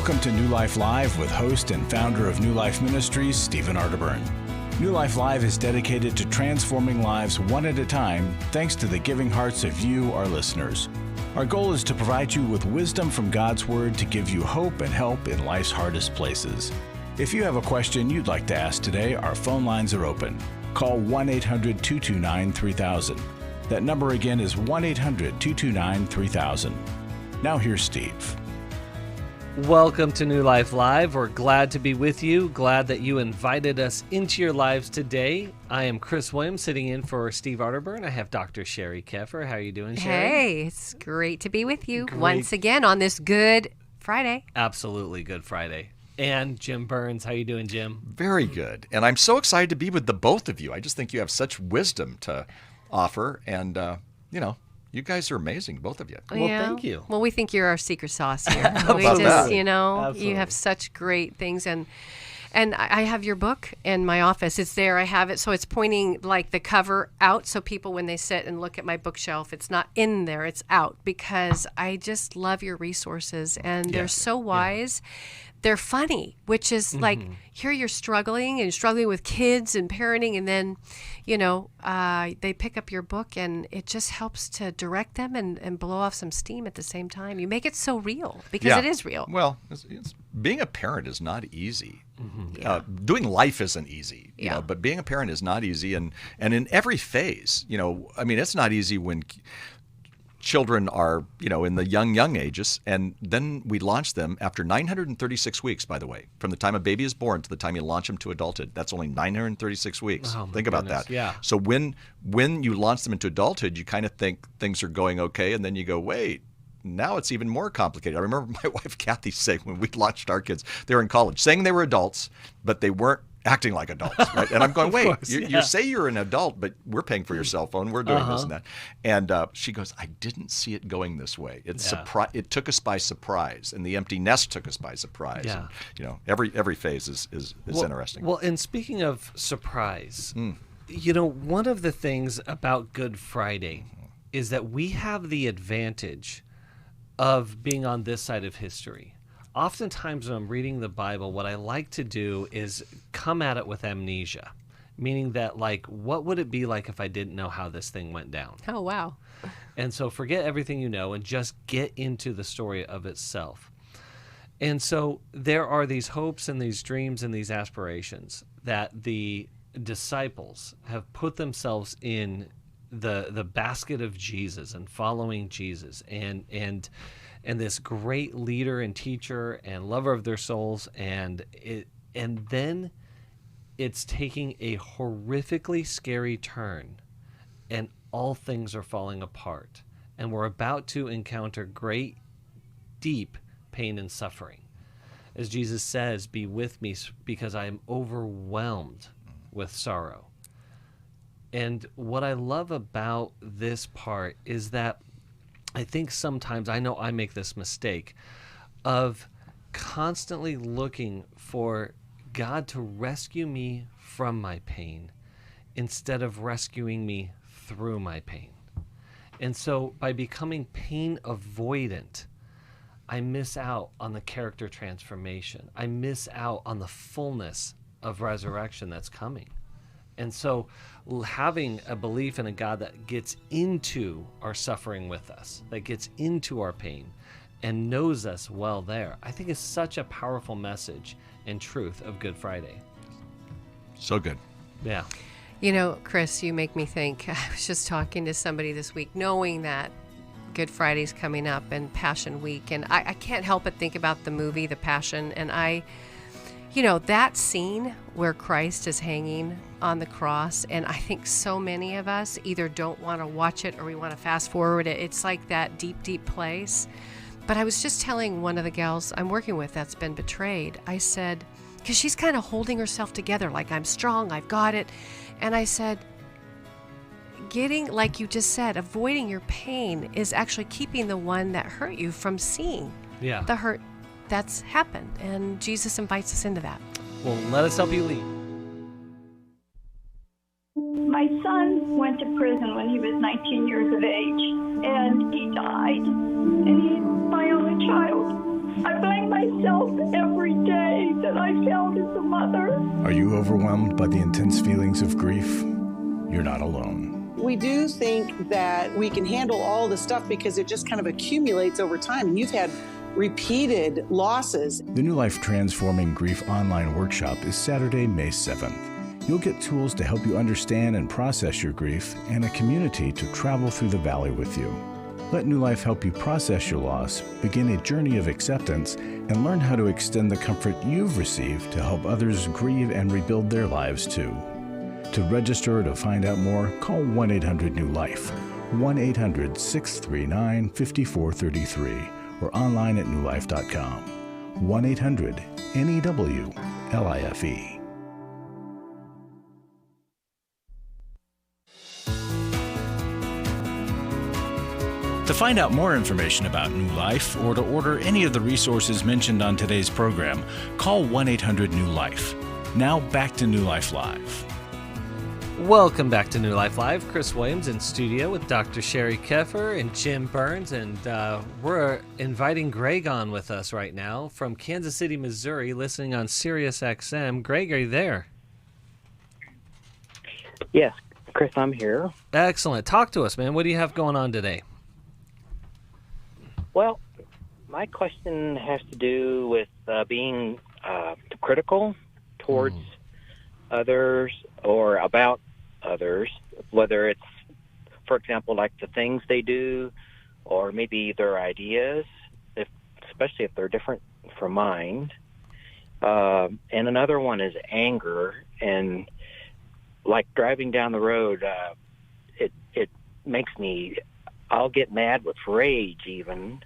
Welcome to New Life Live with host and founder of New Life Ministries, Stephen ARTERBURN. New Life Live is dedicated to transforming lives one at a time, thanks to the giving hearts of you, our listeners. Our goal is to provide you with wisdom from God's Word to give you hope and help in life's hardest places. If you have a question you'd like to ask today, our phone lines are open. Call 1-800-229-3000. That number again is 1-800-229-3000. Now here's Steve. Welcome to New Life Live. We're glad to be with you. Glad that you invited us into your lives today. I am Chris Williams, sitting in for Steve ARTERBURN. I have Dr. Sherry Keffer. How are you doing, Sherry? Hey, it's great to be with you once again on this Good Friday. Absolutely, Good Friday. And Jim Burns. How you doing, Jim? Very good. And I'm so excited to be with the both of you. I just think you have such wisdom to offer. And, you guys are amazing, both of you. Well, thank you. Well, we think you're our secret sauce here. Absolutely. You have such great things. And I have your book in my office. It's there. I have it. So it's pointing like the cover out. So people, when they sit and look at my bookshelf, it's not in there. It's out because I just love your resources. And they're so wise. Yeah. They're funny, which is like, here you're struggling with kids and parenting. And then, they pick up your book and it just helps to direct them and blow off some steam at the same time. You make it so real because it is real. Well, being a parent is not easy. Doing life isn't easy, but being a parent is not easy. And in every phase, it's not easy when children are, in the young ages, and then we launch them after 936 weeks, by the way. From the time a baby is born to the time you launch them to adulthood, that's only 936 weeks. Think about that. Yeah. So when you launch them into adulthood, you kind of think things are going okay, and then you go, wait, now it's even more complicated. I remember my wife, Kathy, saying when we launched our kids, they were in college, saying they were adults, but they weren't acting like adults, right? And I'm going, wait, you say you're an adult, but we're paying for your cell phone. We're doing this and that. And she goes, I didn't see it going this way. It took us by surprise, and the empty nest took us by surprise. Yeah. And, every phase is interesting. Well, and speaking of surprise, one of the things about Good Friday is that we have the advantage of being on this side of history. Oftentimes when I'm reading the Bible, what I like to do is come at it with amnesia, meaning that, what would it be like if I didn't know how this thing went down? Oh, wow. And so forget everything you know and just get into the story of itself. And so there are these hopes and these dreams and these aspirations that the disciples have put themselves in the basket of Jesus and following Jesus and this great leader and teacher and lover of their souls, and then it's taking a horrifically scary turn, and all things are falling apart, and we're about to encounter great, deep pain and suffering. As Jesus says, "Be with me because I am overwhelmed with sorrow." And what I love about this part is that I think sometimes, I know I make this mistake of constantly looking for God to rescue me from my pain instead of rescuing me through my pain. And so by becoming pain avoidant, I miss out on the character transformation. I miss out on the fullness of resurrection that's coming. And so having a belief in a God that gets into our suffering with us, that gets into our pain and knows us well there, I think is such a powerful message and truth of Good Friday. So good. Yeah. Chris, you make me think. I was just talking to somebody this week, knowing that Good Friday's coming up and Passion Week, and I can't help but think about the movie, The Passion, and that scene where Christ is hanging on the cross, and I think so many of us either don't want to watch it or we want to fast forward it. It's like that deep, deep place. But I was just telling one of the gals I'm working with that's been betrayed, I said, because she's kind of holding herself together like, I'm strong, I've got it. And I said, getting, like you just said, avoiding your pain is actually keeping the one that hurt you from seeing the hurt that's happened, and Jesus invites us into that. Well, let us help you lead. My son went to prison when he was 19 years of age, and he died, and he's my only child. I blame myself every day that I failed as a mother. Are you overwhelmed by the intense feelings of grief? You're not alone. We do think that we can handle all the stuff because it just kind of accumulates over time. And you've had repeated losses. The New Life Transforming Grief online workshop is Saturday, May 7th. You'll get tools to help you understand and process your grief and a community to travel through the valley with you. Let New Life help you process your loss, begin a journey of acceptance, and learn how to extend the comfort you've received to help others grieve and rebuild their lives too. To register or to find out more, call 1-800-NEW-LIFE, 1-800-639-5433, or online at newlife.com. 1-800-NEW-LIFE. To find out more information about New Life or to order any of the resources mentioned on today's program, call 1-800-NEW-LIFE. Now back to New Life Live. Welcome back to New Life Live. Chris Williams in studio with Dr. Sherry Keffer and Jim Burns, and we're inviting Greg on with us right now from Kansas City, Missouri, listening on Sirius XM. Greg, are you there? Yes, Chris, I'm here. Excellent. Talk to us, man. What do you have going on today? Well, my question has to do with being critical towards others or about others, whether it's, for example, like the things they do or maybe their ideas, especially if they're different from mine. And another one is anger, and like driving down the road, it makes me, I'll get mad with rage even,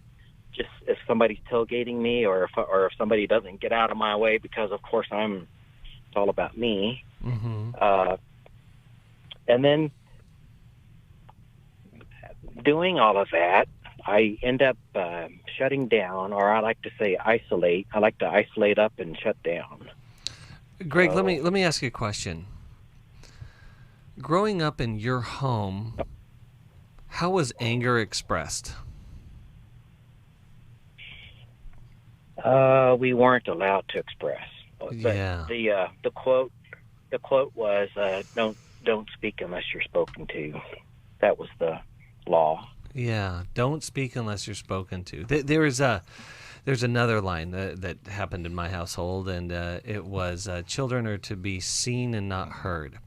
just if somebody's tailgating me or if somebody doesn't get out of my way, because of course it's all about me. Mm-hmm. And then doing all of that, I end up shutting down, or I like to say isolate. I like to isolate up and shut down. Greg, let me ask you a question. Growing up in your home, how was anger expressed? We weren't allowed to express. But yeah. The quote was don't speak unless you're spoken to. That was the law. Yeah, don't speak unless you're spoken to. There's another line that happened in my household, and it was children are to be seen and not heard.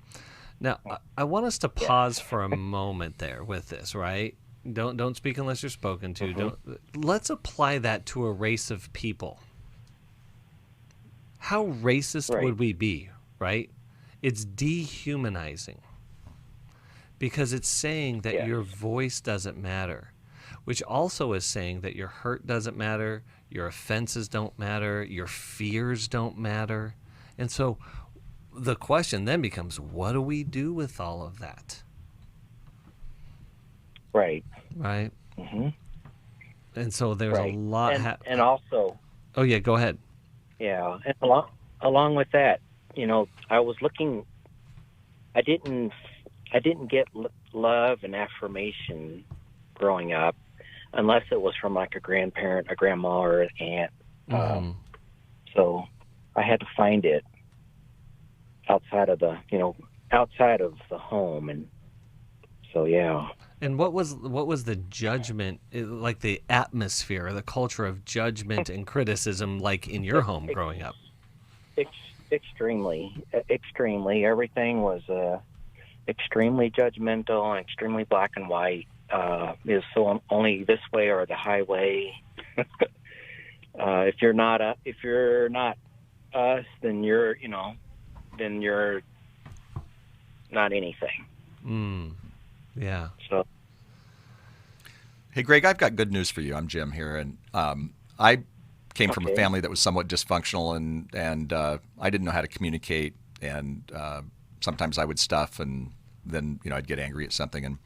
Now, I want us to pause for a moment there with this, right? Don't speak unless you're spoken to. Mm-hmm. Let's apply that to a race of people. How racist would we be, right? It's dehumanizing because it's saying that your voice doesn't matter, which also is saying that your hurt doesn't matter, your offenses don't matter, your fears don't matter. And so the question then becomes, what do we do with all of that? Right. Right. Mm-hmm. And so there's a lot. And also. Oh yeah, go ahead. Yeah, and along with that, I was looking. I didn't get love and affirmation growing up, unless it was from like a grandparent, a grandma, or an aunt. Mm-hmm. So I had to find it outside of the home, and so yeah. And what was the judgment, like the atmosphere, the culture of judgment and criticism, like in your home growing up? Extremely. Everything was extremely judgmental and extremely black and white. Is so only this way or the highway. If you're not us, then you're not anything. Yeah. So. Hey, Greg, I've got good news for you. I'm Jim here, and I came from a family that was somewhat dysfunctional, and I didn't know how to communicate, and sometimes I would stuff, and then I'd get angry at something. And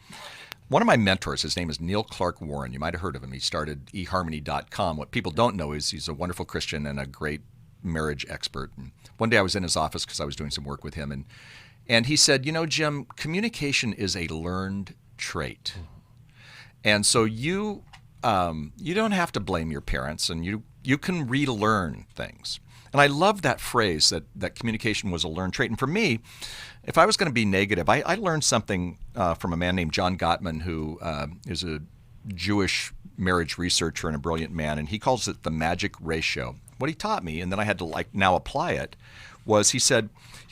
one of my mentors, his name is Neil Clark Warren. You might have heard of him. He started eharmony.com. What people don't know is he's a wonderful Christian and a great marriage expert. And one day I was in his office because I was doing some work with him, and he said, Jim, communication is a learned trait. And so you don't have to blame your parents, and you you can relearn things. And I love that phrase that communication was a learned trait. And for me, if I was going to be negative, I learned something from a man named John Gottman, who is a Jewish marriage researcher and a brilliant man, and he calls it the magic ratio. What he taught me, and then I had to now apply it, was he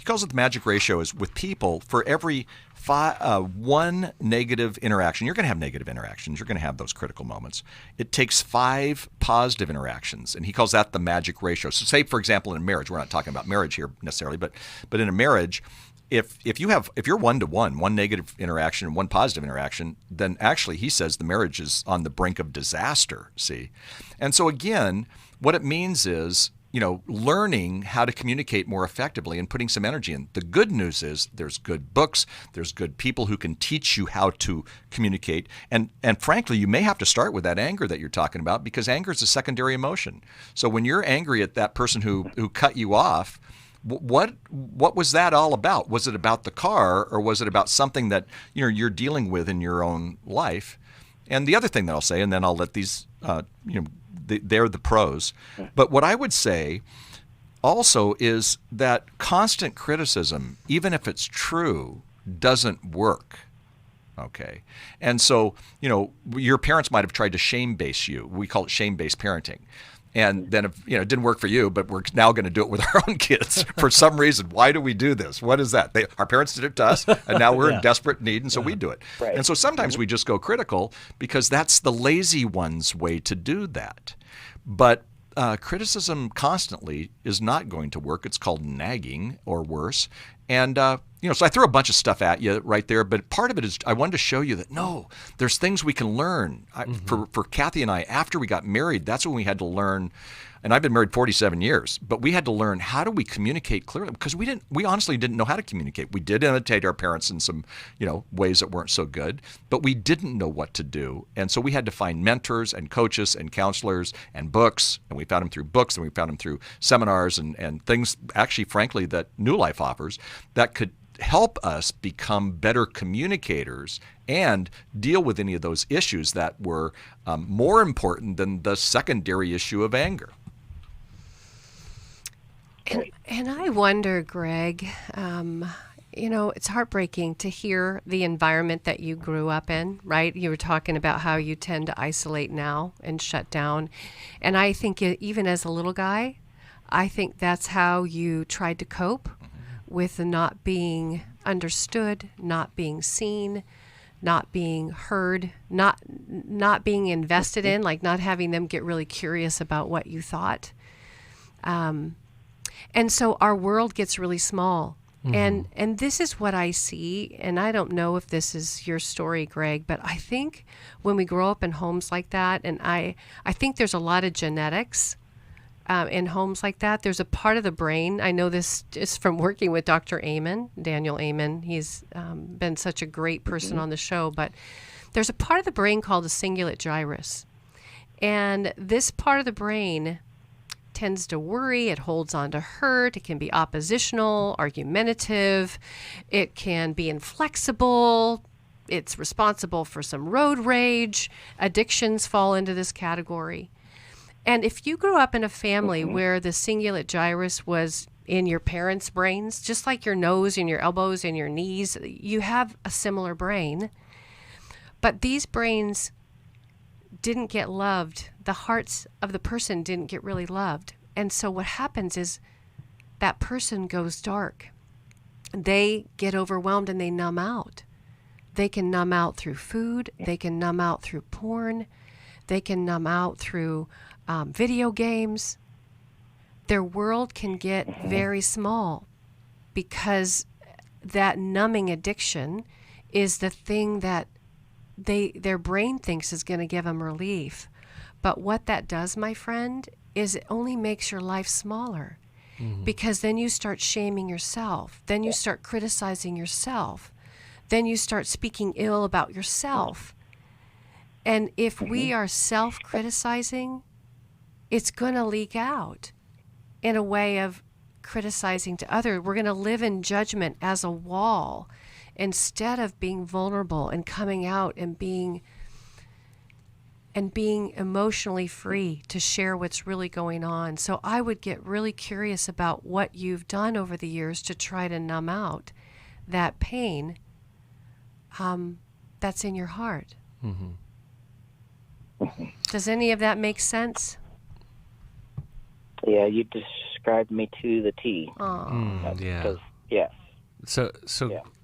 calls it the magic ratio is with people, for every one negative interaction, you're going to have negative interactions, you're going to have those critical moments. It takes 5 positive interactions, and he calls that the magic ratio. So say, for example, in a marriage, we're not talking about marriage here necessarily, but in a marriage, if you're 1-to-1, one negative interaction and one positive interaction, then actually he says the marriage is on the brink of disaster, see? And so again, what it means is, learning how to communicate more effectively and putting some energy in. The good news is there's good books, there's good people who can teach you how to communicate. And frankly, you may have to start with that anger that you're talking about, because anger is a secondary emotion. So when you're angry at that person who cut you off, what was that all about? Was it about the car, or was it about something that you're dealing with in your own life? And the other thing that I'll say, and then I'll let these they're the pros. But what I would say also is that constant criticism, even if it's true, doesn't work. Okay. And so, your parents might have tried to shame-base you. We call it shame-based parenting. And then, if, it didn't work for you, but we're now going to do it with our own kids for some reason. Why do we do this? What is that? Our parents did it to us, and now we're in desperate need, and so we do it. Right. And so sometimes we just go critical because that's the lazy one's way to do that. But criticism constantly is not going to work. It's called nagging or worse. And, so I threw a bunch of stuff at you right there, but part of it is I wanted to show you that, no, there's things we can learn. For Kathy and I, after we got married, that's when we had to learn, and I've been married 47 years, but we had to learn how do we communicate clearly, because we honestly didn't know how to communicate. We did imitate our parents in some, ways that weren't so good, but we didn't know what to do. And so we had to find mentors and coaches and counselors and books, and we found them through books, and we found them through seminars and things, actually, frankly, that New Life offers that could help us become better communicators and deal with any of those issues that were more important than the secondary issue of anger. And I wonder, Greg, it's heartbreaking to hear the environment that you grew up in, right? You were talking about how you tend to isolate now and shut down. And I think even as a little guy, I think that's how you tried to cope with the not being understood, not being seen, not being heard, not being invested in, like not having them get really curious about what you thought. And so our world gets really small. And this is what I see, and I don't know if this is your story, Greg, but I think when we grow up in homes like that, and I think there's a lot of genetics in homes like that. There's a part of the brain, I know this is from working with Dr. Daniel Amen. He's been such a great person on the show, but there's a part of the brain called the cingulate gyrus. And this part of the brain tends to worry, it holds on to hurt, it can be oppositional, argumentative, it can be inflexible, it's responsible for some road rage, addictions fall into this category. And if you grew up in a family where the cingulate gyrus was in your parents' brains, just like your nose and your elbows and your knees, you have a similar brain. But these brains didn't get loved. The hearts of the person didn't get really loved. And so what happens is that person goes dark. They get overwhelmed and they numb out. They can numb out through food. They can numb out through porn. They can numb out through video games. Their world can get very small because that numbing addiction is the thing that their brain thinks is going to give them relief. But what that does, my friend, is it only makes your life smaller, because then you start shaming yourself. Then you start criticizing yourself. Then you start speaking ill about yourself. And if we are self-criticizing, it's going to leak out in a way of criticizing to others. We're going to live in judgment as a wall instead of being vulnerable and coming out and being and being emotionally free to share what's really going on. So I would get really curious about what you've done over the years to try to numb out that pain that's in your heart. Does any of that make sense? Yeah, you described me to the T. Yeah. Yes. So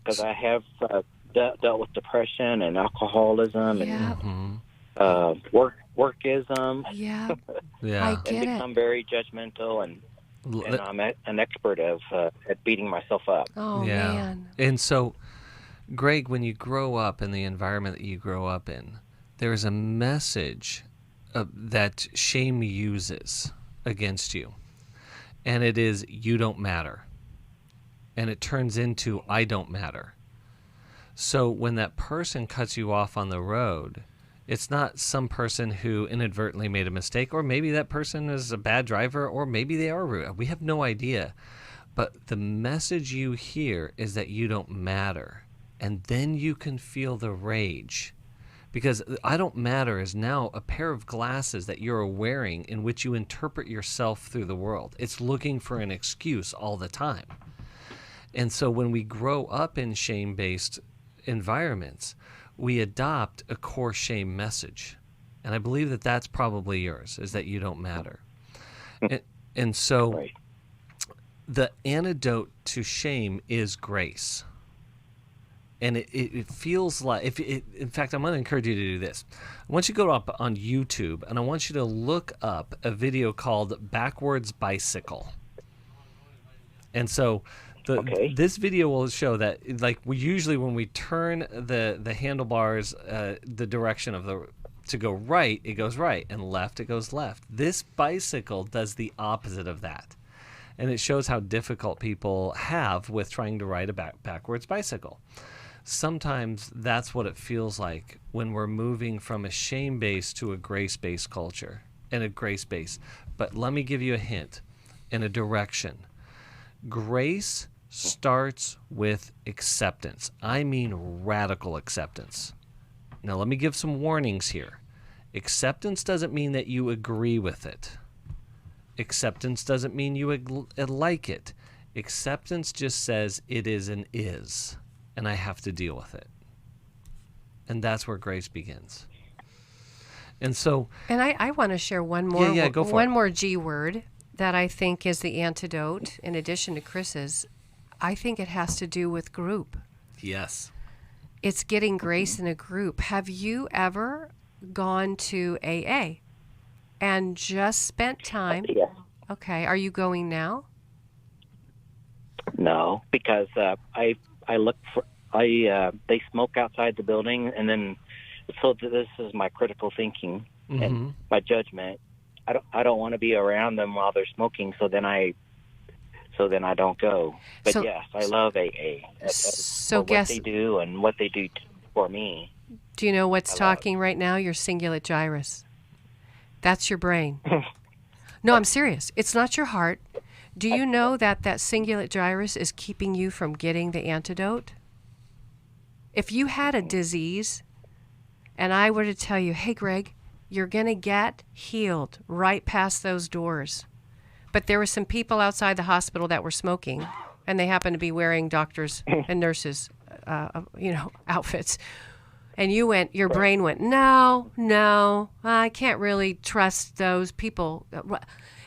Because I have dealt with depression and alcoholism and workism. Yeah. yeah. I get and become very judgmental, and I'm an expert at beating myself up. Oh, yeah. man. And so, Greg, when you grow up in the environment that you grow up in, there is a message that shame uses against you. And it is, you don't matter. And it turns into, I don't matter. So when that person cuts you off on the road, it's not some person who inadvertently made a mistake, or maybe that person is a bad driver, or maybe they are rude. We have no idea. But the message you hear is that you don't matter. And then you can feel the rage. Because I don't matter is now a pair of glasses that you're wearing in which you interpret yourself through the world. It's looking for an excuse all the time. And so when we grow up in shame-based environments, we adopt a core shame message. And I believe that that's probably yours, is that you don't matter. And so the antidote to shame is grace. And it feels like, in fact, I'm going to encourage you to do this. I want you to go up on YouTube, and I want you to look up a video called Backwards Bicycle. And so this video will show that, like, we usually, when we turn the handlebars, the direction of to go right, it goes right, and left, it goes left. This bicycle does the opposite of that. And it shows how difficult people have with trying to ride a backwards bicycle. Sometimes that's what it feels like when we're moving from a shame-based to a grace-based culture and a grace-based. But let me give you a hint and a direction. Grace starts with acceptance. I mean radical acceptance. Now let me give some warnings here. Acceptance doesn't mean that you agree with it. Acceptance doesn't mean you like it. Acceptance just says it is and is. And I have to deal with it. And that's where grace begins. And so... And I want to share one more, go for one it. more G word that I think is the antidote, in addition to Chris's. I think it has to do with group. Yes. It's getting grace in a group. Have you ever gone to AA and just spent time? Yes. Okay. Are you going now? No, because I look for they smoke outside the building, and then so this is my critical thinking and my judgment. I don't want to be around them while they're smoking, so then I don't go. But So- yes, I love AA. So for guess, what they do and what they do for me. do you know what's I love talking right now? Your cingulate gyrus. That's your brain. No, I'm serious. It's not your heart. Do you know that cingulate gyrus is keeping you from getting the antidote? If you had a disease and I were to tell you, hey, Greg, you're going to get healed right past those doors. But there were some people outside the hospital that were smoking, and they happened to be wearing doctors' and nurses' outfits. And your brain went, no, I can't really trust those people.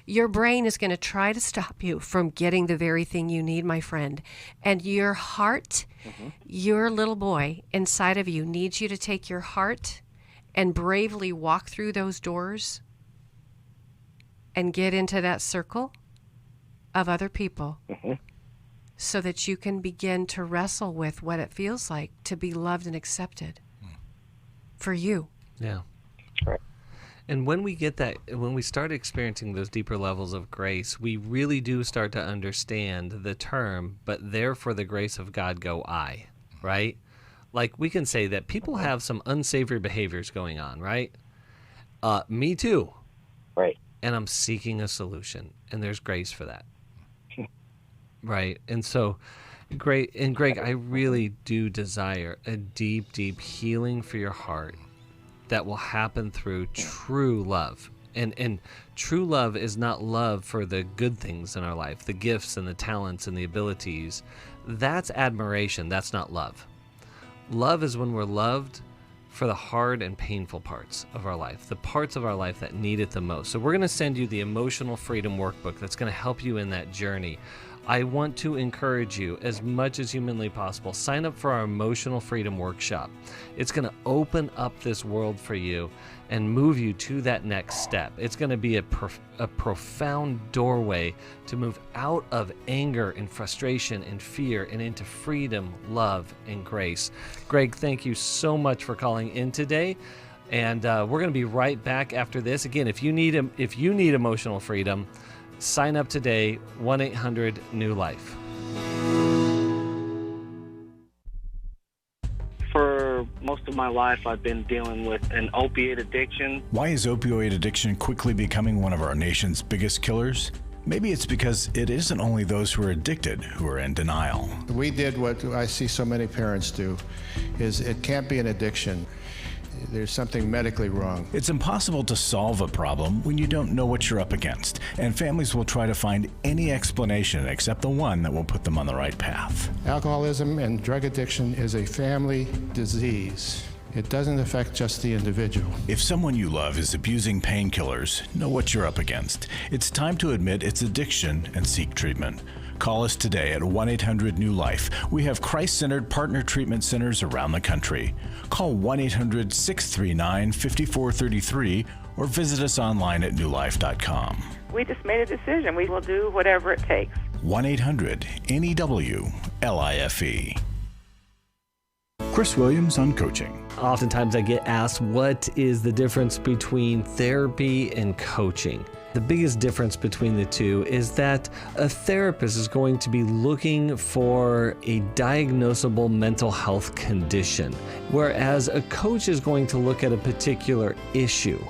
Your brain is going to try to stop you from getting the very thing you need, my friend. And your heart, your little boy inside of you needs you to take your heart and bravely walk through those doors and get into that circle of other people so that you can begin to wrestle with what it feels like to be loved and accepted for you. Yeah. Right. And when we get that, when we start experiencing those deeper levels of grace, we really do start to understand the term, but there for the grace of God go I, right? Like we can say that people have some unsavory behaviors going on, right? Me too. Right. And I'm seeking a solution, and there's grace for that. Right. And so, Greg, I really do desire a deep, deep healing for your heart that will happen through true love. And true love is not love for the good things in our life, the gifts and the talents and the abilities. That's admiration. That's not love. Love is when we're loved for the hard and painful parts of our life, the parts of our life that need it the most. So we're going to send you the Emotional Freedom Workbook that's going to help you in that journey. I want to encourage you, as much as humanly possible, sign up for our Emotional Freedom Workshop. It's going to open up this world for you and move you to that next step. It's going to be a profound doorway to move out of anger and frustration and fear and into freedom, love, and grace. Greg, thank you so much for calling in today. And we're going to be right back after this. Again, if you need emotional freedom, sign up today, 1-800-NEW-LIFE. For most of my life, I've been dealing with an opiate addiction. Why is opioid addiction quickly becoming one of our nation's biggest killers? Maybe it's because it isn't only those who are addicted who are in denial. We did what I see so many parents do, is it can't be an addiction. There's something medically wrong. It's impossible to solve a problem when you don't know what you're up against, and families will try to find any explanation except the one that will put them on the right path. Alcoholism and drug addiction is a family disease. It doesn't affect just the individual. If someone you love is abusing painkillers, know what you're up against. It's time to admit it's addiction and seek treatment. Call us today at 1-800-NEW-LIFE. We have Christ-centered partner treatment centers around the country. Call 1-800-639-5433 or visit us online at newlife.com. We just made a decision. We will do whatever it takes. 1-800-NEW-LIFE. Chris Williams on coaching. Oftentimes I get asked, what is the difference between therapy and coaching? The biggest difference between the two is that a therapist is going to be looking for a diagnosable mental health condition, whereas a coach is going to look at a particular issue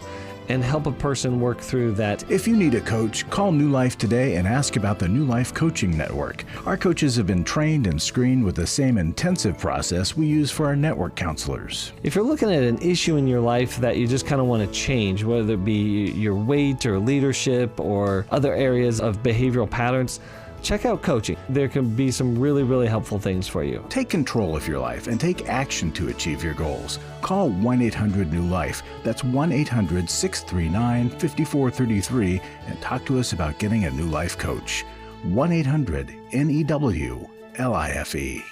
and help a person work through that. If you need a coach, call New Life today and ask about the New Life Coaching Network. Our coaches have been trained and screened with the same intensive process we use for our network counselors. If you're looking at an issue in your life that you just kind of want to change, whether it be your weight or leadership or other areas of behavioral patterns, check out coaching. There can be some really, really helpful things for you. Take control of your life and take action to achieve your goals. Call 1-800-NEW-LIFE. That's 1-800-639-5433 and talk to us about getting a New Life coach. 1-800-NEW-LIFE.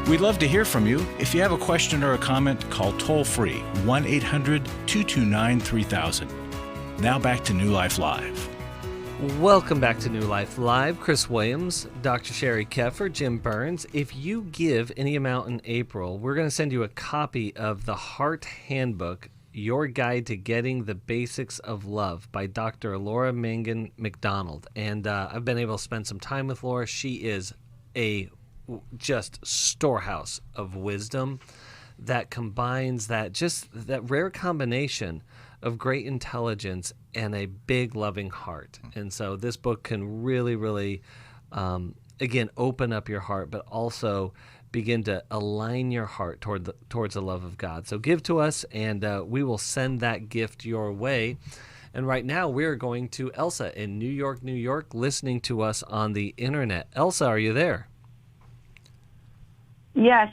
We'd love to hear from you. If you have a question or a comment, call toll-free 1-800-229-3000. Now back to New Life Live. Welcome back to New Life Live. Chris Williams, Dr. Sherry Keffer, Jim Burns. If you give any amount in April, we're going to send you a copy of the Heart Handbook, Your Guide to Getting the Basics of Love by Dr. Laura Mangan McDonald. And I've been able to spend some time with Laura. She is a just storehouse of wisdom that combines that rare combination of great intelligence and a big loving heart. And so this book can really, really, again, open up your heart, but also begin to align your heart towards the love of God. So give to us, and we will send that gift your way. And right now we're going to Elsa in New York, New York, listening to us on the internet. Elsa, are you there? Yes.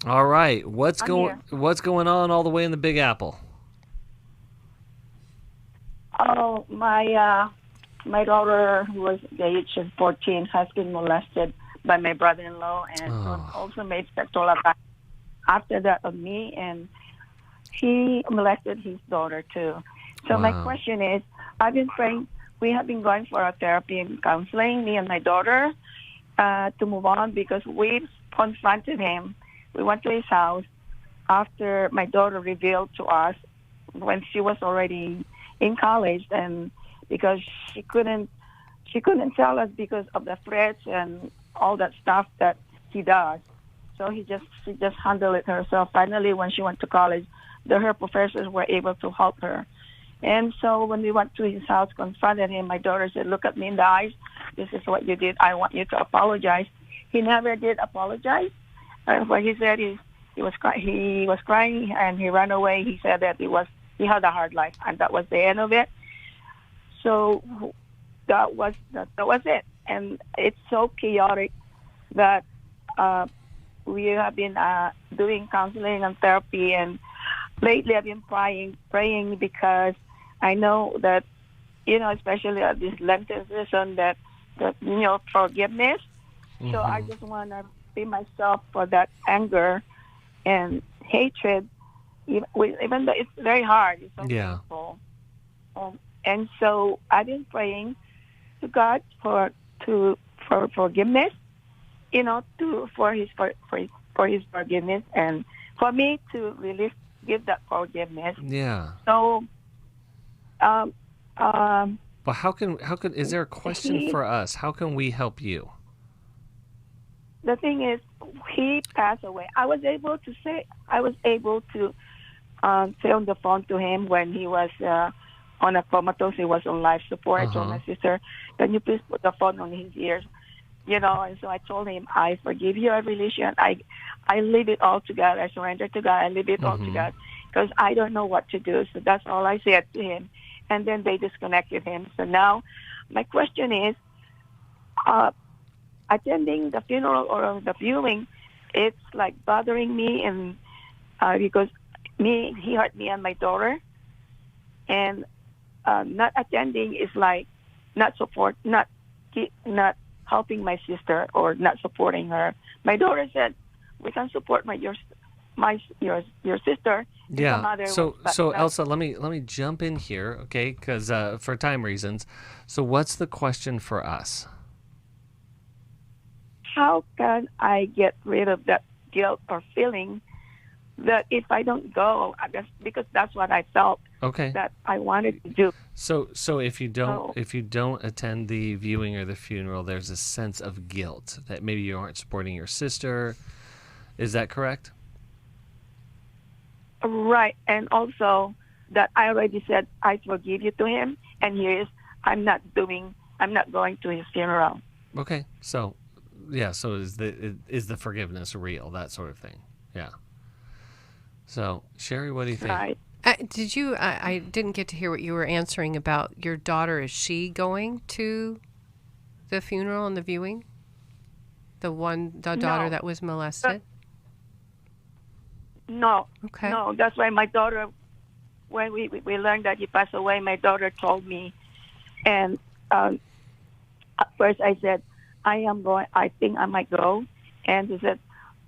All right. What's going on all the way in the Big Apple? Oh, my daughter, who was the age of 14, has been molested by my brother-in-law and also made sexual attack after that of me, and he molested his daughter too. So my question is, I've been praying. We have been going for a therapy and counseling, me and my daughter, to move on because we've confronted him. We went to his house after my daughter revealed to us when she was already in college, and because she couldn't tell us because of the threats and all that stuff that he does. So she just handled it herself. Finally, when she went to college, her professors were able to help her. And so when we went to his house, confronted him, my daughter said, "Look at me in the eyes. This is what you did. I want you to apologize." he never did apologize. What he said is he was crying and he ran away. He said that he had a hard life, and that was the end of it. So that was it. And it's so chaotic that we have been doing counseling and therapy, and lately I've been praying because I know that, especially at this Lenten season, that forgiveness. Mm-hmm. So I just want to free myself for that anger and hatred, even though it's very hard. It's so painful. And so I've been praying to God for forgiveness, for his forgiveness, and for me to give that forgiveness. Yeah. So, but how can is there a question for us? How can we help you? The thing is, he passed away. I was able to say on the phone to him when he was on a comatose. He was on life support. I told my sister, "Can you please put the phone on his ears?" And so I told him, "I forgive you. I release you. And I leave it all to God. I surrender to God. I leave it all to God because I don't know what to do." So that's all I said to him. And then they disconnected him. So now my question is, attending the funeral or the viewing, it's like bothering me, and because he hurt me and my daughter, and not attending is like not helping my sister or not supporting her. My daughter said, "We can support your sister." Yeah. So Elsa, let me jump in here, okay? Because for time reasons. So what's the question for us? How can I get rid of that guilt or feeling that if I don't go, because that's what I felt that I wanted to do. So if you don't attend the viewing or the funeral, there's a sense of guilt that maybe you aren't supporting your sister. Is that correct? Right, and also that I already said I forgive you to him, and I'm not going to his funeral. Okay, so. Yeah, so is the forgiveness real? That sort of thing. Yeah. So, Sherry, what do you think? Right. I didn't get to hear what you were answering about your daughter. Is she going to the funeral and the viewing? The daughter that was molested? No. Okay. No, that's why my daughter, when we learned that he passed away, my daughter told me, and at first I said, I think I might go. And he said,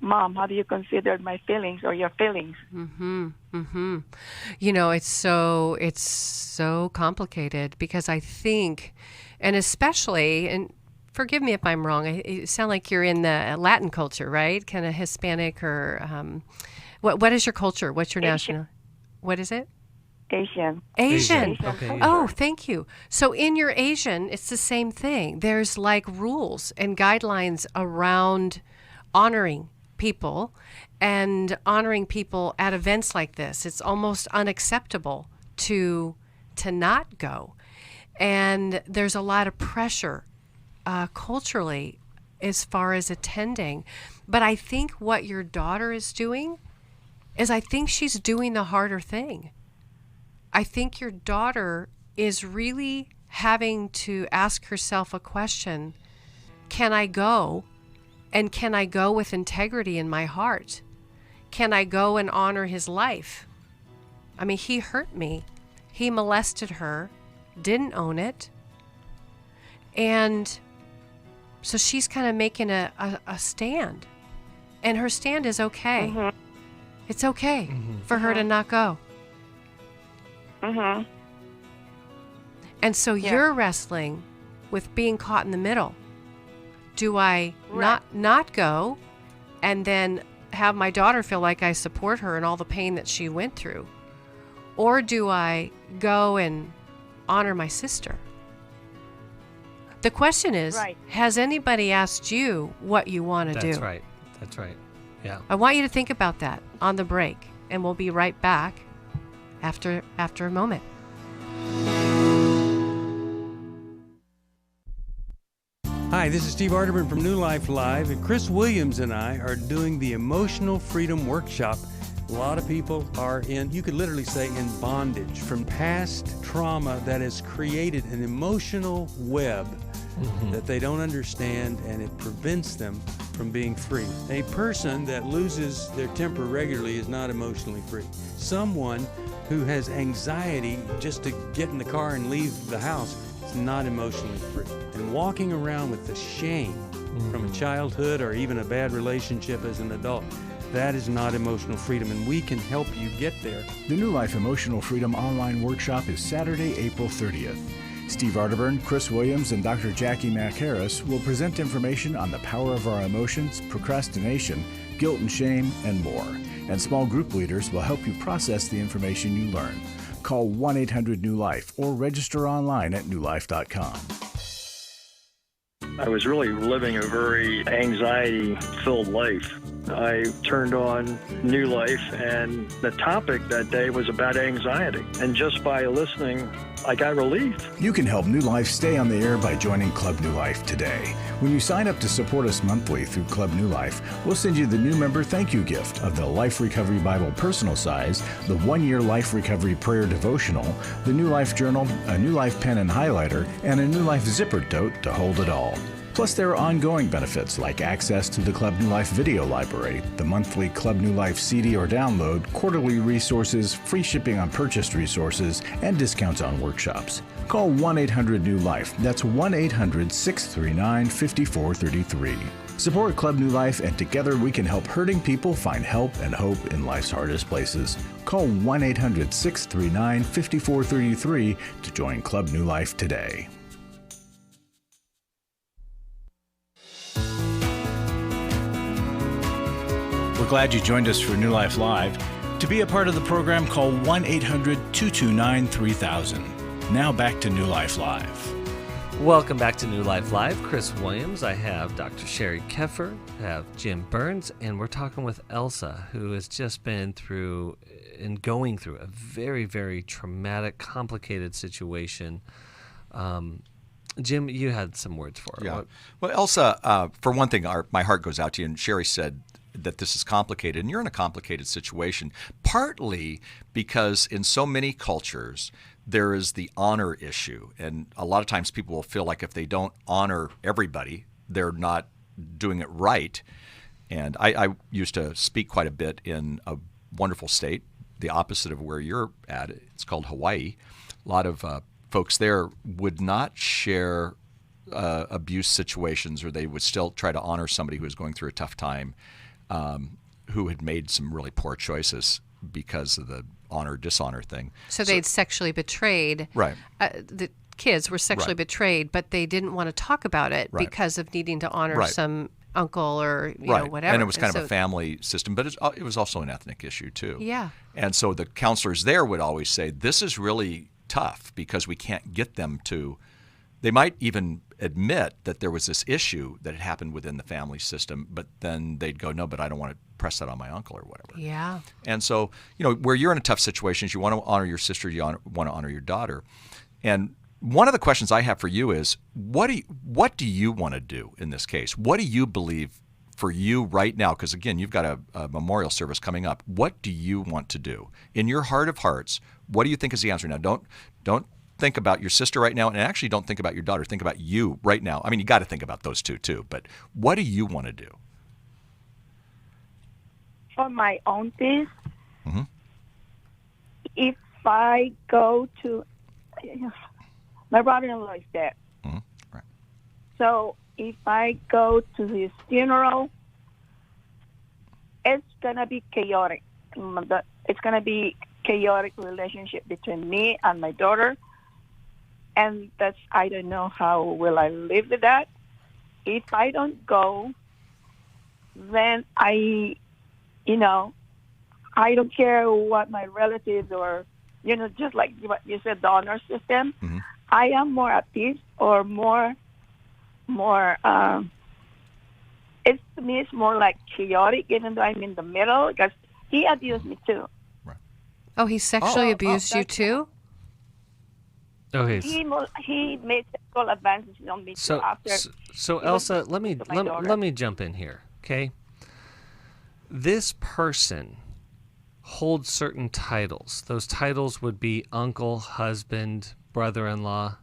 "Mom, how do you consider my feelings or your feelings?" Mm-hmm. Mm-hmm. It's so complicated because I think, and especially, and forgive me if I'm wrong, it sound like you're in the Latin culture, right? Kind of Hispanic or, what is your culture? What's your national? What is it? Asian. Okay, Oh, thank you. So in your Asian, it's the same thing. There's like rules and guidelines around honoring people and honoring people at events like this. It's almost unacceptable to not go. And there's a lot of pressure culturally as far as attending. But I think what your daughter is doing is I think she's doing the harder thing. I think your daughter is really having to ask herself a question. Can I go? And can I go with integrity in my heart? Can I go and honor his life? I mean, he hurt me. He molested her, didn't own it. And so she's kind of making a stand. And her stand is okay. Mm-hmm. It's okay for her to not go. Mm-hmm. And so you're wrestling with being caught in the middle. Do I not go and then have my daughter feel like I support her and all the pain that she went through? Or do I go and honor my sister? The question is, has anybody asked you what you want to do? That's right. Yeah. I want you to think about that on the break, and we'll be right back after a moment. Hi, Hi, this is Steve ARTERBURN from New Life Live, and Chris Williams and I are doing the Emotional Freedom Workshop. A lot of people are in, you could literally say, in bondage from past trauma that has created an emotional web that they don't understand, and it prevents them from being free. A person that loses their temper regularly is not emotionally free. Someone who has anxiety just to get in the car and leave the house is not emotionally free. And walking around with the shame from a childhood or even a bad relationship as an adult, that is not emotional freedom, and we can help you get there. The New Life Emotional Freedom Online Workshop is Saturday, April 30th. Steve ARTERBURN, Chris Williams, and Dr. Jackie Mack-Harris will present information on the power of our emotions, procrastination, guilt and shame, and more. And small group leaders will help you process the information you learn. Call 1-800-NEW-LIFE or register online at newlife.com. I was really living a very anxiety-filled life. I turned on New Life, and the topic that day was about anxiety. And just by listening, I got relief. You can help New Life stay on the air by joining Club New Life today. When you sign up to support us monthly through Club New Life, we'll send you the new member thank you gift of the Life Recovery Bible personal size, the 1-year Life Recovery Prayer Devotional, the New Life Journal, a New Life pen and highlighter, and a New Life zipper tote to hold it all. Plus, there are ongoing benefits like access to the Club New Life video library, the monthly Club New Life CD or download, quarterly resources, free shipping on purchased resources, and discounts on workshops. Call 1-800-NEW-LIFE. That's 1-800-639-5433. Support Club New Life, and together we can help hurting people find help and hope in life's hardest places. Call 1-800-639-5433 to join Club New Life today. We're glad you joined us for New Life Live. To be a part of the program, call 1-800-229-3000. Now back to New Life Live. Welcome back to New Life Live. Chris Williams. I have Dr. Sherry Keffer, I have Jim Burns, and we're talking with Elsa, who has just been through and going through a very, very traumatic, complicated situation. Jim, you had some words for her. Yeah. Well, Elsa, for one thing, my heart goes out to you, and Sherry said that this is complicated, and you're in a complicated situation, partly because in so many cultures there is the honor issue, and a lot of times people will feel like if they don't honor everybody, they're not doing it right. And I used to speak quite a bit in a wonderful state, the opposite of where you're at. It's called Hawaii. A lot of folks there would not share abuse situations, or they would still try to honor somebody who was going through a tough time, who had made some really poor choices because of the honor-dishonor thing. So they'd sexually betrayed. Right. The kids were sexually betrayed, but they didn't want to talk about it because of needing to honor some uncle or you know, whatever. And it was kind of a family system, but it was also an ethnic issue too. Yeah. And so the counselors there would always say, this is really tough because we can't get them to, they might even admit that there was this issue that had happened within the family system, but then they'd go, no, but I don't want to press that on my uncle or whatever. Yeah. And so, you know, where you're in a tough situation, you want to honor your sister, you want to honor your daughter. And one of the questions I have for you is, what do you want to do in this case? What do you believe for you right now? Because again, you've got a memorial service coming up. What do you want to do? In your heart of hearts, what do you think is the answer? Now, don't think about your sister right now, and actually don't think about your daughter. Think about you right now. I mean, you got to think about those two too, but what do you want to do? For my own peace, if I go to, my brother-in-law is dead. Right. So if I go to his funeral, it's going to be chaotic. It's going to be chaotic relationship between me and my daughter. And I don't know how will I live with that. If I don't go, then I don't care what my relatives or, just like what you said, the honor system. Mm-hmm. I am more at peace or more, it's to me, it's more like chaotic, even though I'm in the middle, because he abused me too. Oh, he sexually abused you too? Okay. He made sexual advances on me So, after. so Elsa, let me jump in here, okay? This person holds certain titles. Those titles would be uncle, husband, brother-in-law.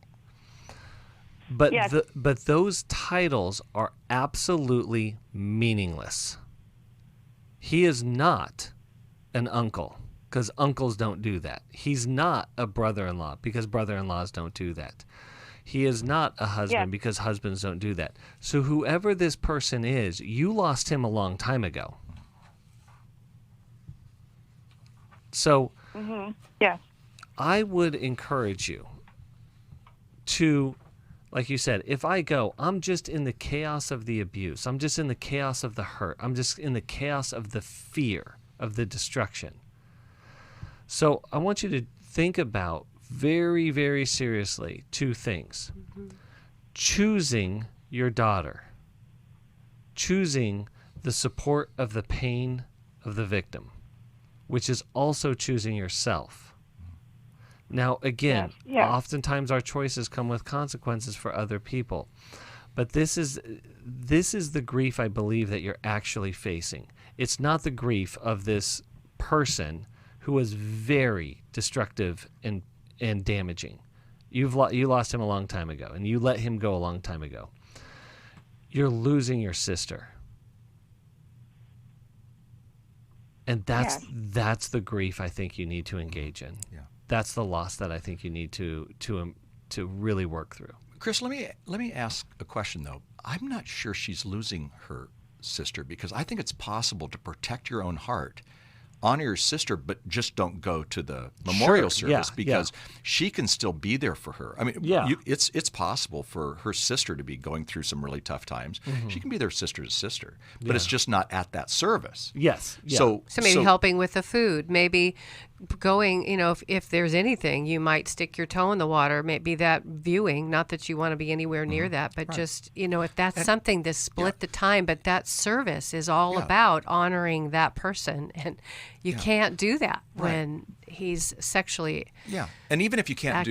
But Yes. but those titles are absolutely meaningless. He is not an uncle, because uncles don't do that. He's not a brother-in-law, because brother-in-laws don't do that. He is not a husband, because husbands don't do that. So whoever this person is, you lost him a long time ago. So Yes. I would encourage you to, like you said, if I go, I'm just in the chaos of the abuse. I'm just in the chaos of the hurt. I'm just in the chaos of the fear of the destruction. So I want you to think about very, very seriously two things. Choosing your daughter. Choosing the support of the pain of the victim, which is also choosing yourself. Now, again, oftentimes our choices come with consequences for other people. But this is the grief I believe that you're actually facing. It's not the grief of this person who was very destructive and damaging. You lost him a long time ago, and you let him go a long time ago. You're losing your sister. And that's the grief I think you need to engage in. Yeah. That's the loss that I think you need to really work through. Chris, let me ask a question though. I'm not sure she's losing her sister, because I think it's possible to protect your own heart, honor your sister, but just don't go to the memorial service, because she can still be there for her. I mean, it's possible for her sister to be going through some really tough times. She can be their sister's sister, but it's just not at that service. Yes. Yeah. So maybe helping with the food, maybe going, if there's anything, you might stick your toe in the water, maybe that viewing, not that you want to be anywhere near that, but just, if that's something to split the time, but that service is all about honoring that person. And you can't do that when he's sexually and even if you can't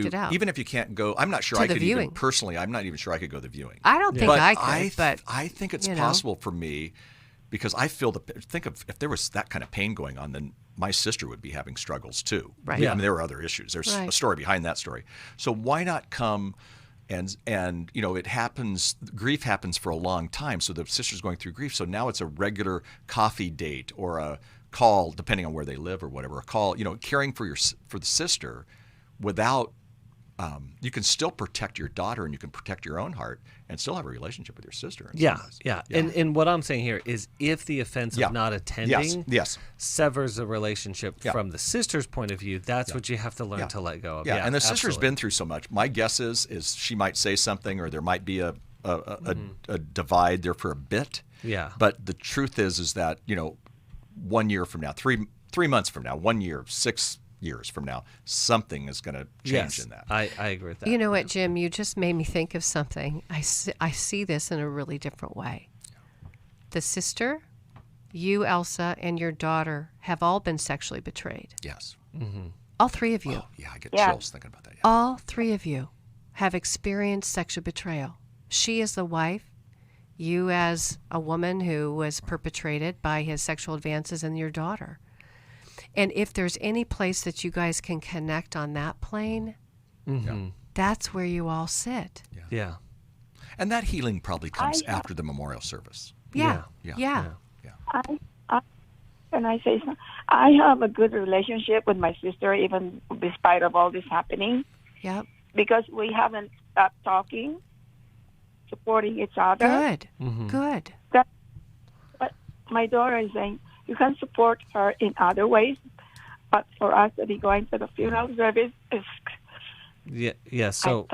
go, I'm not sure I could even personally, I'm not even sure I could go to the viewing. I don't think I could, but I think it's possible for me, because I feel think of if there was that kind of pain going on, then my sister would be having struggles too. Right. I mean, there were other issues. There's a story behind that story. So why not come and it happens, grief happens for a long time. So the sister's going through grief. So now it's a regular coffee date or a call, depending on where they live or whatever, a call, caring for the sister without, you can still protect your daughter and you can protect your own heart and still have a relationship with your sister. Yeah. And what I'm saying here is if the offense of not attending severs the relationship from the sister's point of view, that's what you have to learn to let go of. Yeah, and the sister's been through so much. My guess is she might say something, or there might be a divide there for a bit. Yeah. But the truth is that, 1 year from now, 3 months from now, 1 year, 6 years from now, something is going to change in that. I agree with that. You know what, Jim? You just made me think of something. I see this in a really different way. The sister, you, Elsa, and your daughter have all been sexually betrayed. Yes. All three of you. Oh, yeah, I get chills thinking about that. Yeah. All three of you have experienced sexual betrayal. She as the wife, you as a woman who was perpetrated by his sexual advances, and your daughter. And if there's any place that you guys can connect on that plane, that's where you all sit. Yeah. And that healing probably comes after the memorial service. Yeah. Can I say something? I have a good relationship with my sister, even despite of all this happening. Yep. Because we haven't stopped talking, supporting each other. Good. Good. But my daughter is saying, you can support her in other ways, but for us to be going to the funeral service is... So...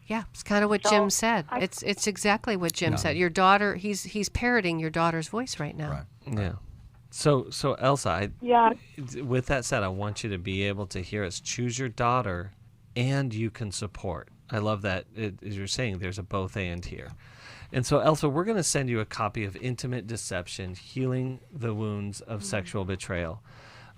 Yeah, it's kind of what Jim said. It's exactly what Jim said. Your daughter, he's parroting your daughter's voice right now. Right. Yeah. So Elsa, with that said, I want you to be able to hear us. Choose your daughter, and you can support. I love that, as you're saying, there's a both and here. And so, Elsa, we're going to send you a copy of Intimate Deception, Healing the Wounds of Sexual Betrayal.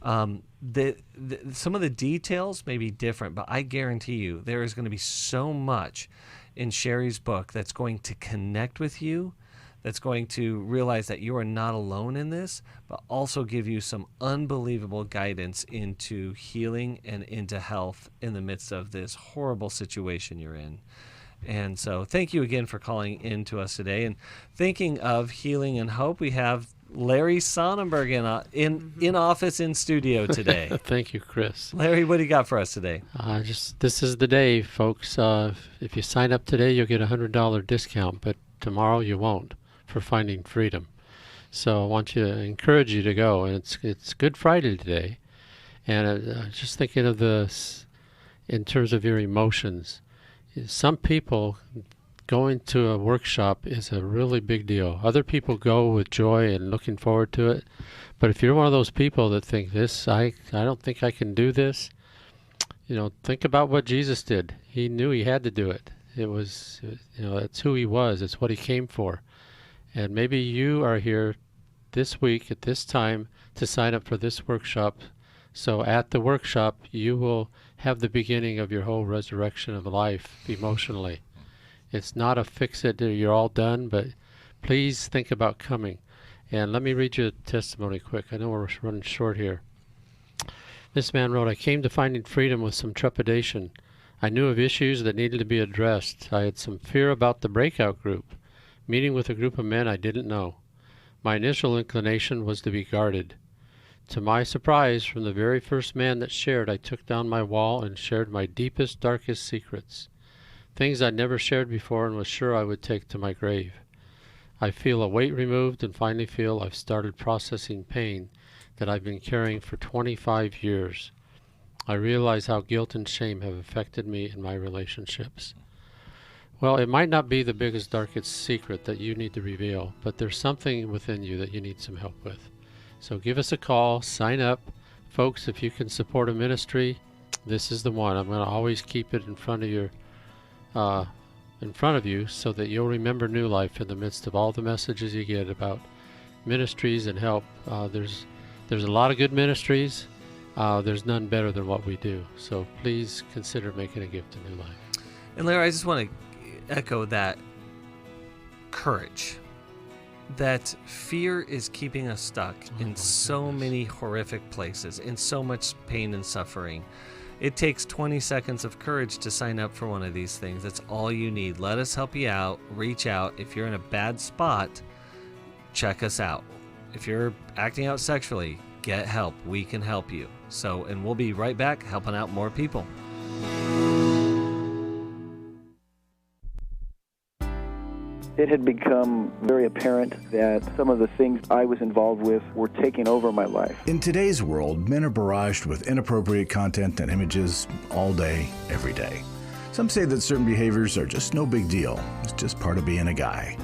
Some of the details may be different, but I guarantee you there is going to be so much in Sherry's book that's going to connect with you, that's going to realize that you are not alone in this, but also give you some unbelievable guidance into healing and into health in the midst of this horrible situation you're in. And so thank you again for calling in to us today. And thinking of healing and hope, we have Larry Sonnenberg in office, in studio today. Thank you, Chris. Larry, what do you got for us today? This is the day, folks. If you sign up today, you'll get a $100 discount, but tomorrow you won't, for Finding Freedom. So I want to encourage you to go. And it's Good Friday today. And just thinking of this in terms of your emotions. Some people going to a workshop is a really big deal. Other people go with joy and looking forward to it. But if you're one of those people that think I don't think I can do this, think about what Jesus did. He knew he had to do it. It was, that's who he was. It's what he came for. And maybe you are here this week at this time to sign up for this workshop. So at the workshop, you will have the beginning of your whole resurrection of life emotionally. It's not a fix it, you're all done, but please think about coming. And let me read you a testimony quick. I know we're running short here. This man wrote, I came to Finding Freedom with some trepidation. I knew of issues that needed to be addressed. I had some fear about the breakout group, meeting with a group of men I didn't know. My initial inclination was to be guarded. To my surprise, from the very first man that shared, I took down my wall and shared my deepest, darkest secrets. Things I'd never shared before and was sure I would take to my grave. I feel a weight removed and finally feel I've started processing pain that I've been carrying for 25 years. I realize how guilt and shame have affected me in my relationships. Well, it might not be the biggest, darkest secret that you need to reveal, but there's something within you that you need some help with. So give us a call, sign up. Folks, if you can support a ministry, this is the one. I'm going to always keep it in front of you so that you'll remember New Life in the midst of all the messages you get about ministries and help. There's a lot of good ministries. There's none better than what we do. So please consider making a gift to New Life. And Larry, I just want to echo that courage. That fear is keeping us stuck in so many horrific places, in so much pain and suffering. It takes 20 seconds of courage to sign up for one of these things. That's all you need. Let us help you out. Reach out. If you're in a bad spot, check us out. If you're acting out sexually, get help. We can help you. And we'll be right back helping out more people. It had become very apparent that some of the things I was involved with were taking over my life. In today's world, men are barraged with inappropriate content and images all day, every day. Some say that certain behaviors are just no big deal. It's just part of being a guy.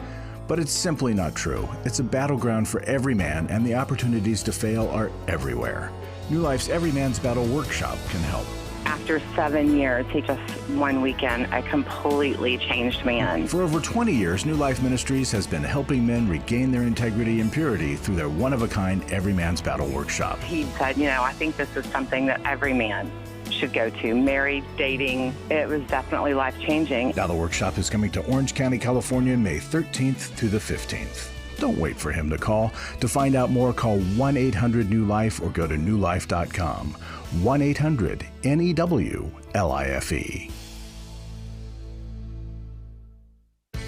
But it's simply not true. It's a battleground for every man, and the opportunities to fail are everywhere. New Life's Every Man's Battle Workshop can help. After 7 years, just one weekend, a completely changed man. For over 20 years, New Life Ministries has been helping men regain their integrity and purity through their one-of-a-kind Every Man's Battle Workshop. He said, I think this is something that every man should go to. Married, dating, it was definitely life-changing. Now the workshop is coming to Orange County, California, May 13th to the 15th. Don't wait for him to call. To find out more, call 1-800-NEW-LIFE or go to newlife.com. 1-800-NEW-LIFE.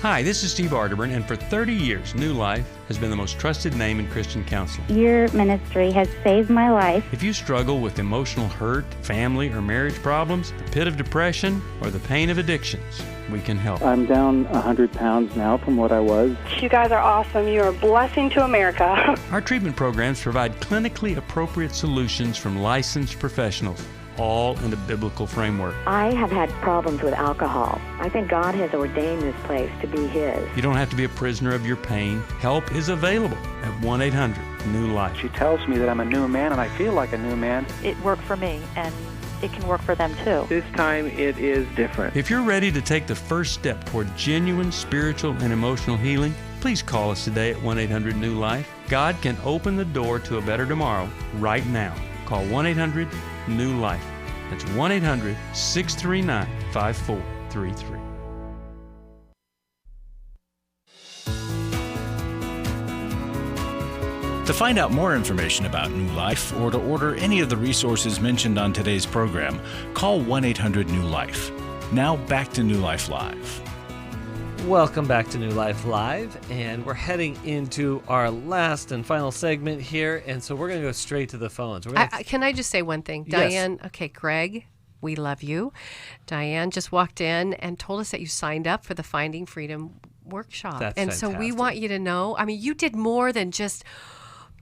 Hi, this is Steve ARTERBURN, and for 30 years, New Life has been the most trusted name in Christian counseling. Your ministry has saved my life. If you struggle with emotional hurt, family or marriage problems, the pit of depression, or the pain of addictions, we can help. I'm down 100 pounds now from what I was. You guys are awesome. You're a blessing to America. Our treatment programs provide clinically appropriate solutions from licensed professionals, all in the biblical framework. I have had problems with alcohol. I think God has ordained this place to be His. You don't have to be a prisoner of your pain. Help is available at 1-800-NEW-LIFE. She tells me that I'm a new man, and I feel like a new man. It worked for me, and it can work for them too. This time it is different. If you're ready to take the first step toward genuine spiritual and emotional healing, please call us today at 1-800-NEW-LIFE. God can open the door to a better tomorrow right now. call 1-800-NEW-LIFE. That's 1-800-639-5433. To find out more information about New Life or to order any of the resources mentioned on today's program, call 1-800-NEW-LIFE. Now back to New Life Live. Welcome back to New Life Live, and we're heading into our last and final segment here, and so we're going to go straight to the phones. Can I just say one thing? Yes. Diane, okay, Greg, we love you. Diane just walked in and told us that you signed up for the Finding Freedom workshop. That's and so we fantastic. want you to know, I mean, you did more than just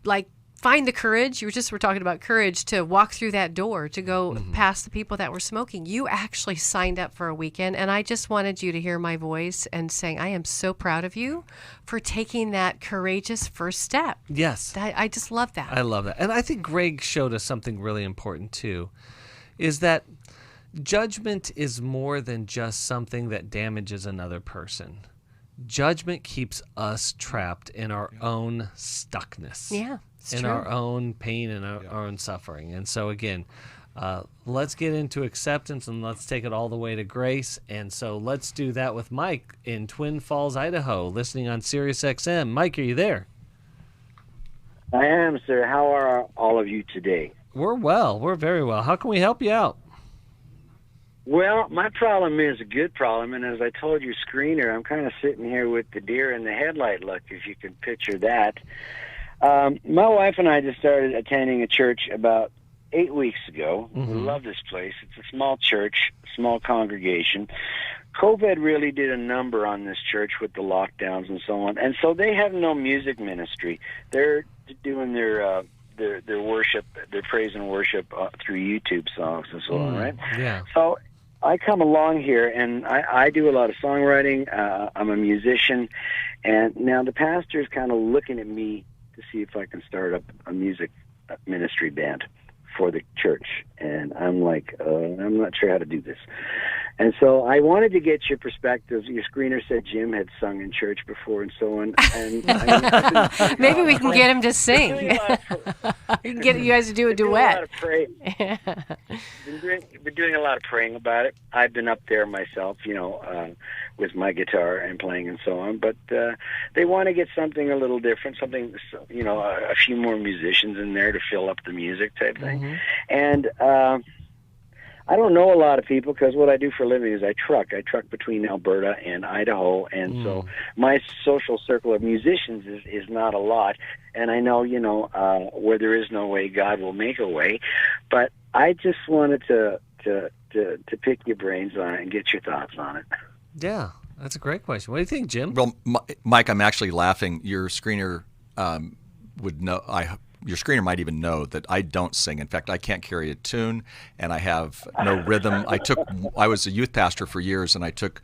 like find the courage. We're talking about courage to walk through that door, to go past the people that were smoking. You actually signed up for a weekend, and I just wanted you to hear my voice and saying, I am so proud of you for taking that courageous first step. Yes. I just love that. I love that. And I think Greg showed us something really important too, is that judgment is more than just something that damages another person. Judgment keeps us trapped in our own stuckness. Yeah, it's in true. our own pain and our own suffering. And so again, let's get into acceptance and let's take it all the way to grace. And so let's do that with Mike in Twin Falls, Idaho, listening on Sirius XM. Mike, are you there? I am, sir. How are all of you today? We're well. We're very well. How can we help you out? Well, my problem is a good problem, and as I told your screener, I'm kind of sitting here with the deer in the headlight look, if you can picture that. My wife and I just started attending a church about 8 weeks ago. We love this place. It's a small church, small congregation. COVID really did a number on this church with the lockdowns and so on, and so they have no music ministry. They're doing their worship, their praise and worship through YouTube songs and so on, right? Yeah. So I come along here, and I do a lot of songwriting. I'm a musician, and now the pastor is kind of looking at me to see if I can start up a music ministry band for the church. And I'm like, I'm not sure how to do this. And so I wanted to get your perspective. Your screener said Jim had sung in church before and so on. And maybe we can get him to sing. We can get you guys to do a duet. Been doing a lot of praying about it. I've been up there myself, with my guitar and playing and so on. But they want to get something a little different, something, a few more musicians in there to fill up the music type thing. And I don't know a lot of people because what I do for a living is I truck. I truck between Alberta and Idaho, and so my social circle of musicians is not a lot. And I know, where there is no way, God will make a way. But I just wanted to pick your brains on it and get your thoughts on it. Yeah, that's a great question. What do you think, Jim? Well, Mike, I'm actually laughing. Your screener would know. Your screener might even know that I don't sing. In fact, I can't carry a tune, and I have no rhythm. I was a youth pastor for years, and I took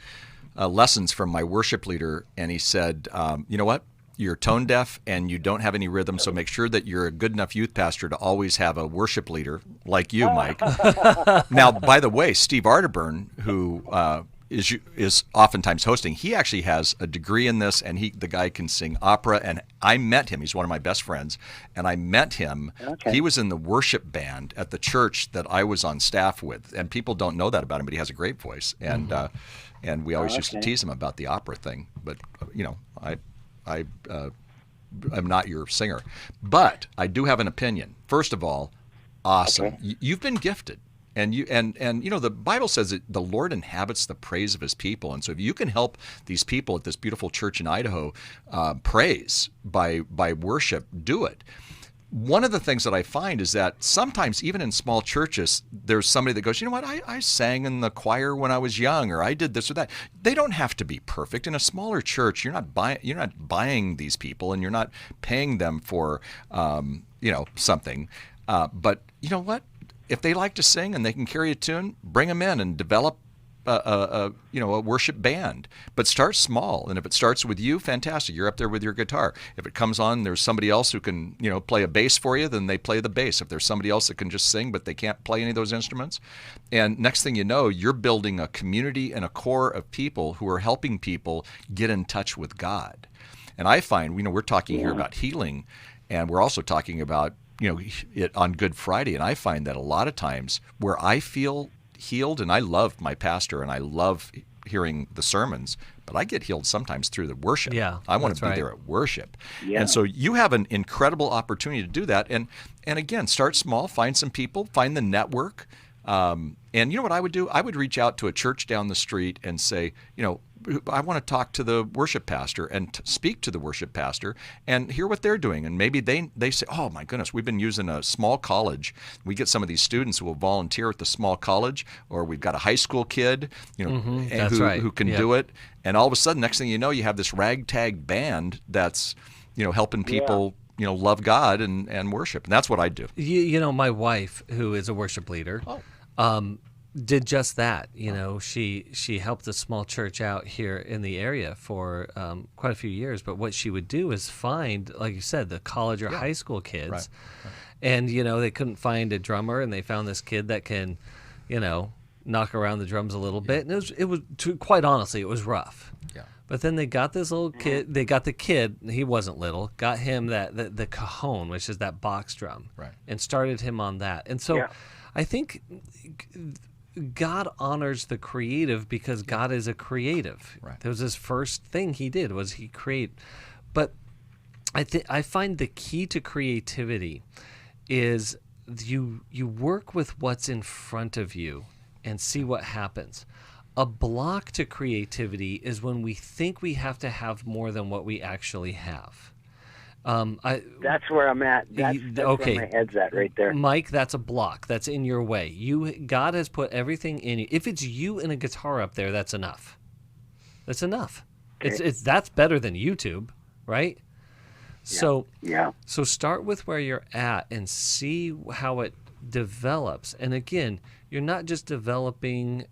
lessons from my worship leader, and he said, you know what? You're tone deaf, and you don't have any rhythm, so make sure that you're a good enough youth pastor to always have a worship leader like you, Mike. Now, by the way, Steve ARTERBURN, who is oftentimes hosting, he actually has a degree in this, and the guy can sing opera. And I met him. He's one of my best friends, and I met him. Okay. He was in the worship band at the church that I was on staff with, and people don't know that about him, but he has a great voice. And and we always used to tease him about the opera thing. But I'm not your singer, but I do have an opinion. First of all, awesome. Okay. You've been gifted. And the Bible says that the Lord inhabits the praise of his people. And so if you can help these people at this beautiful church in Idaho praise by worship, do it. One of the things that I find is that sometimes even in small churches, there's somebody that goes, you know what, I sang in the choir when I was young, or I did this or that. They don't have to be perfect. In a smaller church, you're not buying these people, and you're not paying them for something. But you know what? If they like to sing and they can carry a tune, bring them in and develop a worship band. But start small, and if it starts with you, fantastic. You're up there with your guitar. If it comes on, there's somebody else who can play a bass for you, then they play the bass. If there's somebody else that can just sing but they can't play any of those instruments, and next thing you know, you're building a community and a core of people who are helping people get in touch with God. And I find we're talking here about healing, and we're also talking about it on Good Friday, and I find that a lot of times where I feel healed, and I love my pastor and I love hearing the sermons, but I get healed sometimes through the worship. Yeah, I want to be right. there at worship. Yeah. And so you have an incredible opportunity to do that. And again, start small, find some people, find the network. And you know what I would do? I would reach out to a church down the street and say, I want to talk to the worship pastor and speak to the worship pastor and hear what they're doing. And maybe they say, oh my goodness, we've been using a small college. We get some of these students who will volunteer at the small college, or we've got a high school kid, who can do it. And all of a sudden, next thing you know, you have this ragtag band that's, helping people, love God and worship. And that's what I do. My wife, who is a worship leader, did just that. She helped a small church out here in the area for quite a few years. But what she would do is find, like you said, the college or high school kids. Right. And, they couldn't find a drummer, and they found this kid that can, knock around the drums a little bit. And it was quite honestly, it was rough. Yeah. But then they got this little kid. They got the kid. He wasn't little. Got him the cajon, which is that box drum, right? And started him on that. And so, I think God honors the creative because God is a creative. Right. That was his first thing he did, was he create. But I find the key to creativity is you work with what's in front of you and see what happens. A block to creativity is when we think we have to have more than what we actually have. That's where I'm at. That's okay. Where my head's at right there. Mike, that's a block. That's in your way. God has put everything in you. If it's you and a guitar up there, that's enough. That's enough. Okay. That's better than YouTube, right? Yeah. So start with where you're at and see how it develops. And again, you're not just developing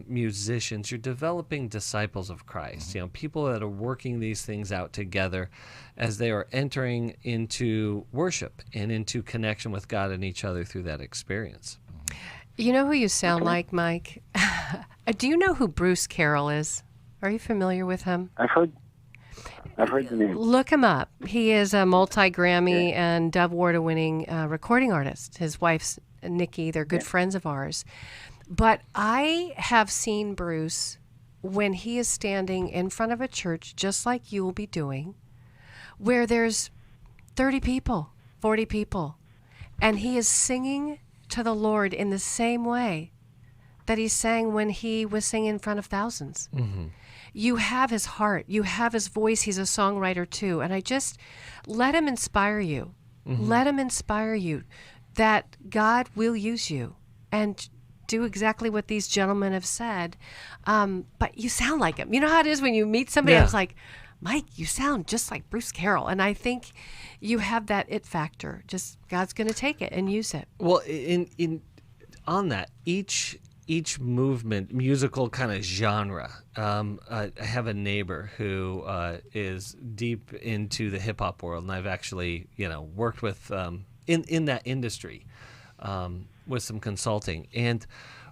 musicians, you're developing disciples of Christ. Mm-hmm. People that are working these things out together as they are entering into worship and into connection with God and each other through that experience. You know who you sound like, Mike? Do you know who Bruce Carroll is? Are you familiar with him? I've heard the name. Look him up. He is a multi-Grammy and Dove Award-winning recording artist. His wife's Nikki. They're good friends of ours. But I have seen Bruce when he is standing in front of a church, just like you will be doing, where there's 30 people, 40 people, and he is singing to the Lord in the same way that he sang when he was singing in front of thousands. Mm-hmm. You have his heart. You have his voice. He's a songwriter too. And I just let him inspire you. Mm-hmm. Let him inspire you that God will use you and do exactly what these gentlemen have said. But you sound like him. You know how it is when you meet somebody else, like, Mike, you sound just like Bruce Carroll. And I think you have that it factor. Just God's going to take it and use it. Well, on that, each movement, musical kind of genre. I have a neighbor who is deep into the hip hop world, and I've actually, worked with in that industry with some consulting. And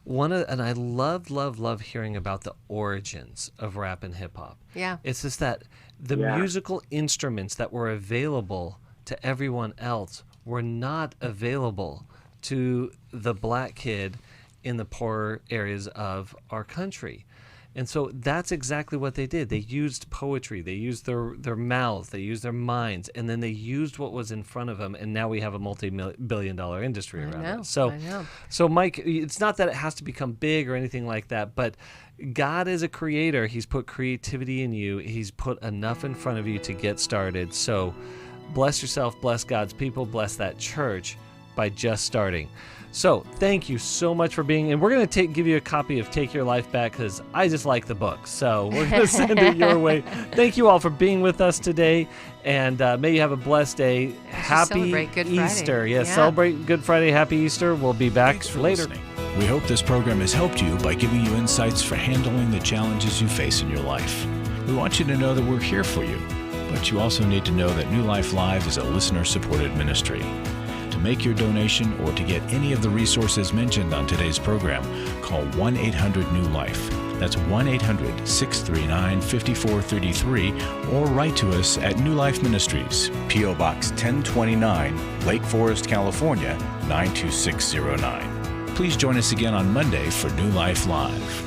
I love hearing about the origins of rap and hip hop. Yeah, it's just that the musical instruments that were available to everyone else were not available to the black kid in the poorer areas of our country. And so that's exactly what they did. They used poetry, they used their mouths, they used their minds, and then they used what was in front of them, and now we have a multi-billion-dollar industry around it. So Mike, it's not that it has to become big or anything like that, but God is a creator. He's put creativity in you. He's put enough in front of you to get started. So bless yourself, bless God's people, bless that church by just starting. So thank you so much for being, and we're going to give you a copy of Take Your Life Back because I just like the book. So we're going to send it your way. Thank you all for being with us today, and may you have a blessed day. Happy Easter. Yes, celebrate Good Friday. Happy Easter. We'll be back later. Listening. We hope this program has helped you by giving you insights for handling the challenges you face in your life. We want you to know that we're here for you, but you also need to know that New Life Live is a listener-supported ministry. To make your donation or to get any of the resources mentioned on today's program, call 1-800-NEW-LIFE. That's 1-800-639-5433, or write to us at New Life Ministries, P.O. Box 1029, Lake Forest, California, 92609. Please join us again on Monday for New Life Live.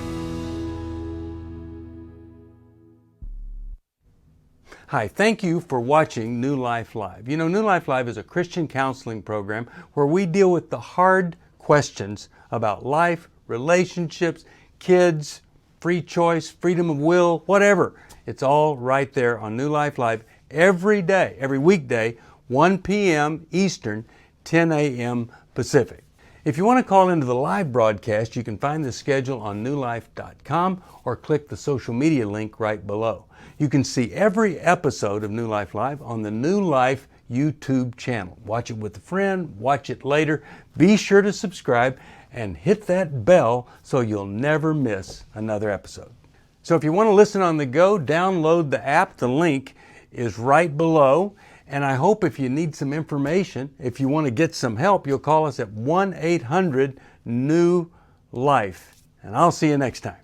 Hi, thank you for watching New Life Live. You know, New Life Live is a Christian counseling program where we deal with the hard questions about life, relationships, kids, free choice, freedom of will, whatever. It's all right there on New Life Live every day, every weekday, 1 p.m. Eastern, 10 a.m. Pacific. If you want to call into the live broadcast, you can find the schedule on newlife.com or click the social media link right below. You can see every episode of New Life Live on the New Life YouTube channel. Watch it with a friend, watch it later. Be sure to subscribe and hit that bell so you'll never miss another episode. So if you want to listen on the go, download the app. The link is right below. And I hope if you need some information, if you want to get some help, you'll call us at 1-800-NEW-LIFE. And I'll see you next time.